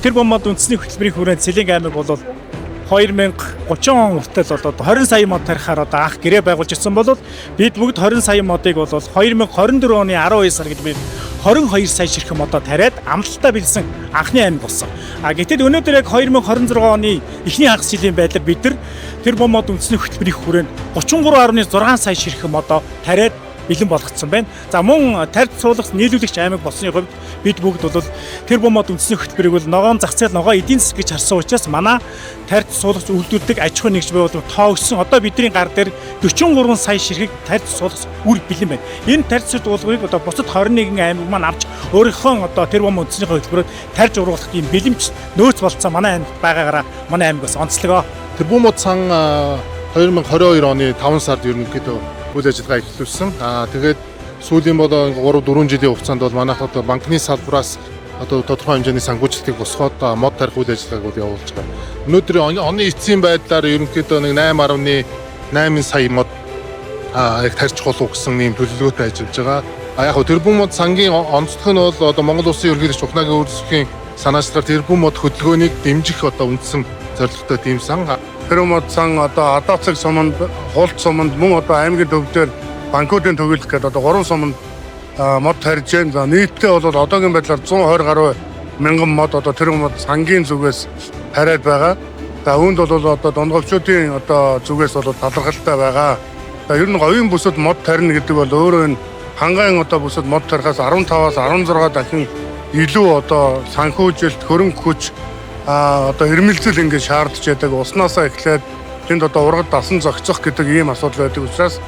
Тэр бомбод үндэсний хөтөлбөрийн хүрээнд Цэлэнг аймаг бол 2030 он хүртэл бол 20 сая мод тарихаар одоо анх гэрээ байгуулж ирсэн бол бид бүгд 20 сая модыг бол 2024 оны 12 сар гэж бид 22 сая ширхэг модоо тариад амлалтаа билсэн анхны аймаг болсон. Гэтэл өнөөдөр яг 2026 оны эхний хагас жилийн байдлаар бид тэр бомбод үндэсний хөтөлбөрийн хүрээнд 33.6 сая ширхэг модоо тариад бэлэн болгоцсон байна. За мөн тарьд суулгах нийлүүлэгч аймаг болсны хувьд бид бүгд бол тэр бомбод үндэсний хөтөлбөрийг бол ногоон зах зээл ногоо эдийн засаг гэж харсан учраас манай тарьд суулгах үйлдвэрлэдэг аж ахуйн нэгж байгууллага тоо өссөн. Одоо бидний гар дээр 43 сая ширхэг тарьд суулгах үр бэлэн байна. Энэ тарьд суулгахыг одоо бусад 21 аймаг маань авч өөрийнхөө одоо тэр бомбод үндэсний хөтөлбөрөөр тарьж ургуулах ийм бэлэмж нөөц болцсон манай аймагт байгаагаараа манай аймаг бас онцлогоо. Тэр бомбод сан 2022 оны 5 сард ерөнхийдөө үйл ажиллагаа эхлүүлсэн. Тэгээд сүүлийн бол 3-4 жилийн хугацаанд бол манайх одоо банкны салбараас одоо тодорхой хэмжээний санхүүжилтийг босгоод мод тарих үйл ажиллагааг явуулж байгаа. Өнөөдөр оны эцсийн байдлаар ерөнхийдөө нэг 8.8 сая мод яг тарьж болов гэсэн нэм төлөвлөгөөтэй ажиллаж байгаа. Яг нь тэрбум мод сангийн онцлог нь бол одоо Монгол Улсын ерөнхийлөгч Ухнагийн өөрсдийн санаачлаар тэрбум мод хөдөлгөөнийг дэмжих одоо үндсэн зорилготой тийм сан. Тэр мод сан одоо Адаацаг суманд, Хулт суманд мөн одоо аймгийн төвдөр банкуудын төгөлөх гэдэг одоо 3 суманд мод тарьж байна. За нийтдээ бол одоогийн байдлаар 120 гаруй мянган мод одоо тэр мод сангийн зүгээс тариад байгаа. За үүнд бол одоо дондгоовчдын одоо зүгээс бол талархалтай байгаа. За ер нь говийн бүсэд мод тарина гэдэг бол өөрөө энэ хангаан одоо бүсэд мод тарихаас 15-аас 16 дахин илүү одоо санхүүжилт, хөрөнгө хүч одоо ирмэлзэл ингэж шаардж байдаг. Уснаасаа эхлээд тэнд одоо ургад дасан зохицох гэдэг ийм асуудал байдаг учраас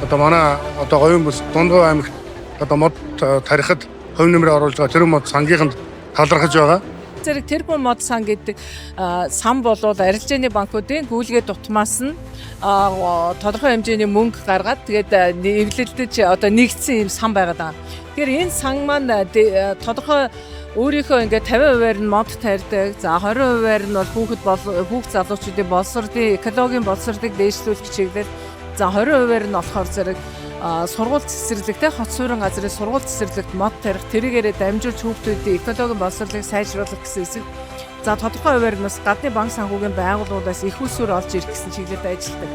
одоо манай одоо говийн бүс Дундгой аймагт одоо мод тарихад хувь нэмрээ оруулж байгаа тэр мод сангийнханд талархаж байгаа. Зэрэг тэрбум мод сан гэдэг сан болоод арилжааны банкуудын гүйлгээ дутмаас нь тодорхой хэмжээний мөнгө гаргаад тэгээд эвлэлдэж одоо нэгдсэн юм сан байгаад байгаа. Тэгэхээр энэ сан маань тодорхой өөрийнхөө ингээд 50%-аар нь мод тарьдаг. За 20%-аар нь бол хүүхд залуучуудын боловсролын экологийн боловсролыг дээшлүүлэх чиглэлээр за 20%-аар нь болохоор зэрэг сургууль цэцэрлэгтэй хот суурин газрын сургууль цэцэрлэгт мод тарих тэрийгээрээ дамжуулж хүүхдүүдийн экологийн боловсролыг сайжруулах гэсэн хэсэг. За тодорхой хувиар нь бас гадны банк санхүүгийн байгууллагуудаас их усүр олж ирэх гэсэн чиглэлд ажилладаг.